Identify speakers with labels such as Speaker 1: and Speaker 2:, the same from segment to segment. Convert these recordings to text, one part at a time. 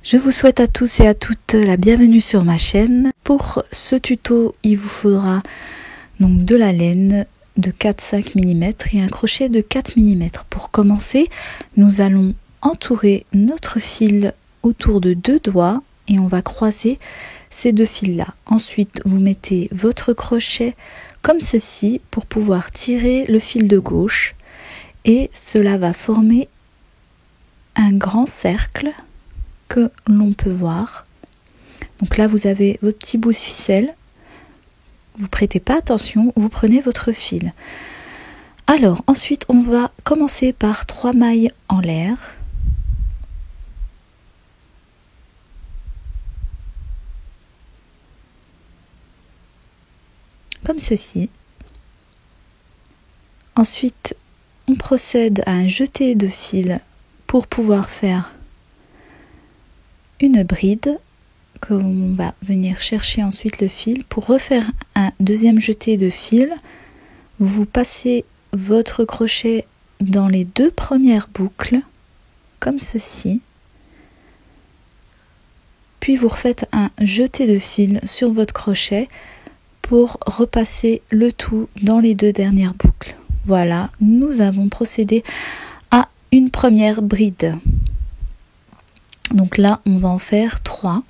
Speaker 1: Je vous souhaite à tous et à toutes la bienvenue sur ma chaîne. Pour ce tuto, il vous faudra donc de la laine de 4-5 mm et un crochet de 4 mm. Pour commencer, nous allons entourer notre fil autour de 2 doigts et on va croiser ces 2 fils-là. Ensuite, vous mettez votre crochet comme ceci pour pouvoir tirer le fil de gauche et cela va former un grand cercle que l'on peut voir. Donc là vous avez votre petit bout de ficelle, vous prêtez pas attention, vous prenez votre fil. Alors ensuite on va commencer par 3 mailles en l'air. Comme ceci. Ensuite on procède à un jeté de fil pour pouvoir faire une bride que on va venir chercher ensuite le fil. Pour refaire un deuxième jeté de fil, vous passez votre crochet dans les 2 premières boucles comme ceci, puis vous refaites un jeté de fil sur votre crochet pour repasser le tout dans les 2 dernières boucles. Voilà, nous avons procédé à une première bride. Donc là on va en faire 3.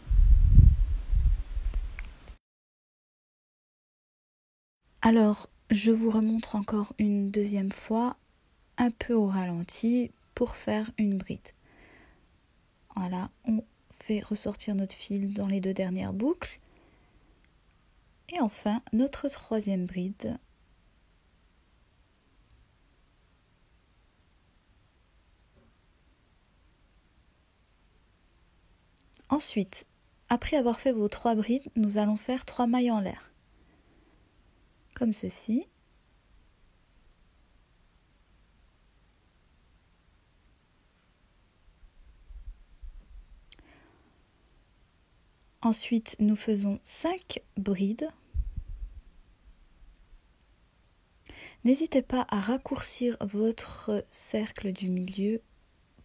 Speaker 1: Alors je vous remontre encore une deuxième fois un peu au ralenti pour faire une bride. Voilà, on fait ressortir notre fil dans les 2 dernières boucles. Et enfin, notre troisième bride. Ensuite, après avoir fait vos 3 brides, nous allons faire 3 mailles en l'air. Comme ceci. Ensuite, nous faisons 5 brides. N'hésitez pas à raccourcir votre cercle du milieu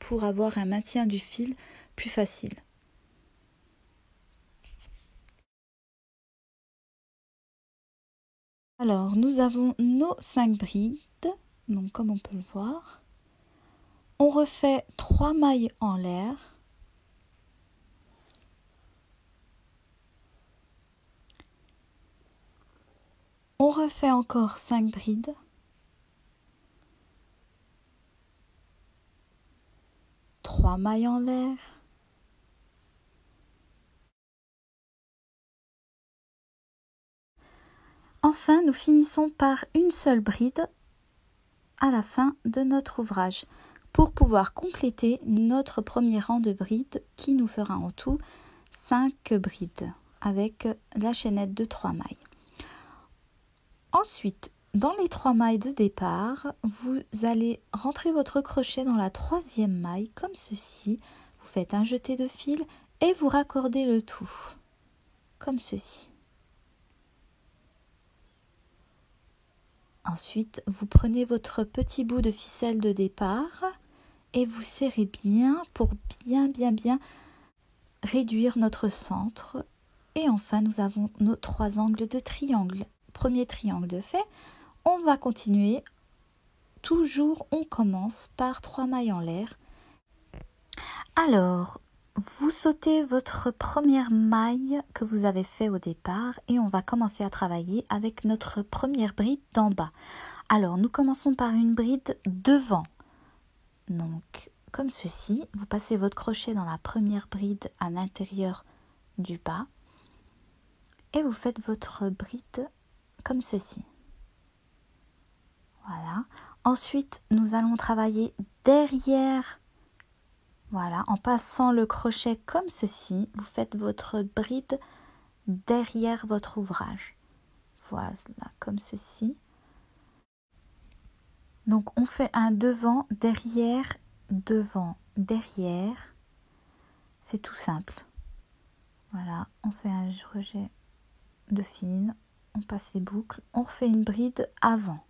Speaker 1: pour avoir un maintien du fil plus facile. Alors, nous avons nos 5 brides, donc comme on peut le voir. On refait 3 mailles en l'air. On refait encore 5 brides. Trois mailles en l'air. Enfin, nous finissons par une seule bride à la fin de notre ouvrage pour pouvoir compléter notre premier rang de brides qui nous fera en tout 5 brides avec la chaînette de 3 mailles. Ensuite, dans les 3 mailles de départ, vous allez rentrer votre crochet dans la 3e maille comme ceci. Vous faites un jeté de fil et vous raccordez le tout comme ceci. Ensuite, vous prenez votre petit bout de ficelle de départ et vous serrez bien pour bien réduire notre centre. Et enfin, nous avons nos 3 angles de triangle. Premier triangle de fait, on va continuer. Toujours, on commence par 3 mailles en l'air. Alors, vous sautez votre première maille que vous avez fait au départ et on va commencer à travailler avec notre première bride d'en bas. Alors, nous commençons par une bride devant. Donc, comme ceci, vous passez votre crochet dans la première bride à l'intérieur du bas et vous faites votre bride comme ceci. Voilà. Ensuite, nous allons travailler derrière. Voilà, en passant le crochet comme ceci, vous faites votre bride derrière votre ouvrage. Voilà, comme ceci. Donc on fait un devant, derrière, devant, derrière. C'est tout simple. Voilà, on fait un rejet de fil, on passe les boucles, on refait une bride avant.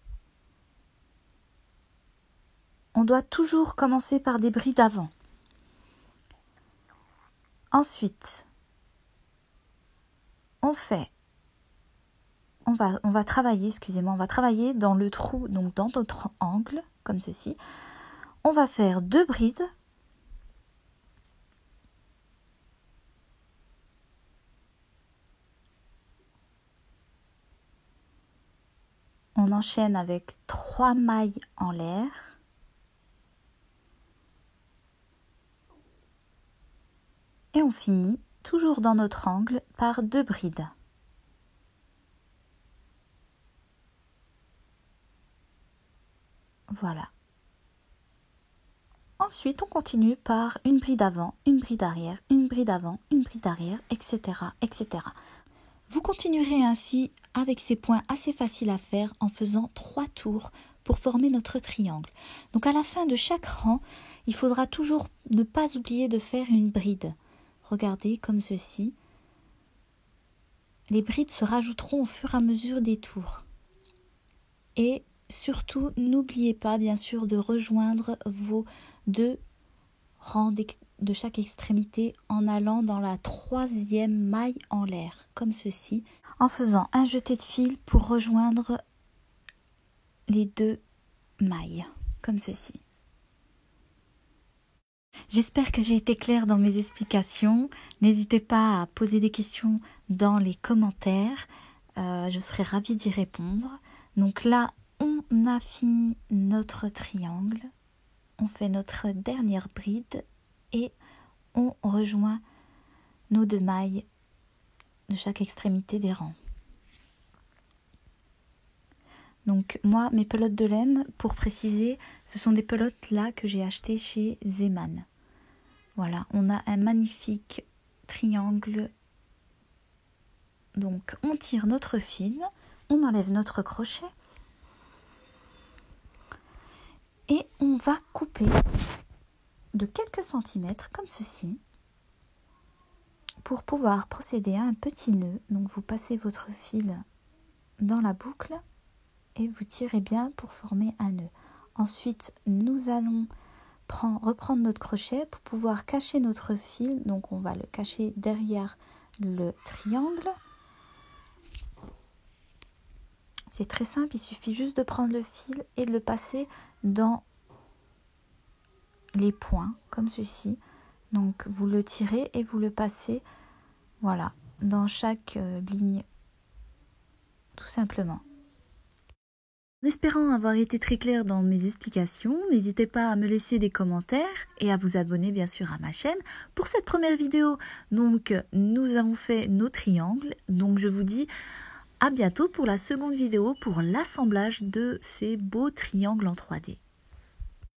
Speaker 1: On doit toujours commencer par des brides avant. Ensuite, on va travailler, excusez-moi, on va travailler dans le trou, donc dans notre angle, comme ceci. On va faire 2 brides. On enchaîne avec 3 mailles en l'air. Et on finit toujours dans notre angle par 2 brides. Voilà. Ensuite, on continue par une bride avant, une bride arrière, une bride avant, une bride arrière, etc., etc. Vous continuerez ainsi avec ces points assez faciles à faire en faisant 3 tours pour former notre triangle. Donc à la fin de chaque rang, il faudra toujours ne pas oublier de faire une bride. Regardez comme ceci. Les brides se rajouteront au fur et à mesure des tours. Et surtout, n'oubliez pas bien sûr de rejoindre vos 2 rangs de chaque extrémité en allant dans la 3e maille en l'air, comme ceci, en faisant un jeté de fil pour rejoindre les 2 mailles, comme ceci. J'espère que j'ai été claire dans mes explications. N'hésitez pas à poser des questions dans les commentaires. Je serai ravie d'y répondre. Donc là, on a fini notre triangle. On fait notre dernière bride et on rejoint nos 2 mailles de chaque extrémité des rangs. Donc moi, mes pelotes de laine, pour préciser, ce sont des pelotes là que j'ai achetées chez Zeman. Voilà, on a un magnifique triangle. Donc on tire notre fil, on enlève notre crochet et on va couper de quelques centimètres comme ceci pour pouvoir procéder à un petit nœud. Donc vous passez votre fil dans la boucle et vous tirez bien pour former un nœud. Ensuite, nous allons reprendre notre crochet pour pouvoir cacher notre fil. Donc on va le cacher derrière le triangle. C'est très simple, il suffit juste de prendre le fil et de le passer dans les points, comme ceci. Donc vous le tirez et vous le passez, voilà, dans chaque ligne, tout simplement. En espérant avoir été très claire dans mes explications, n'hésitez pas à me laisser des commentaires et à vous abonner bien sûr à ma chaîne. Pour cette première vidéo, donc nous avons fait nos triangles, donc je vous dis à bientôt pour la seconde vidéo pour l'assemblage de ces beaux triangles en 3D.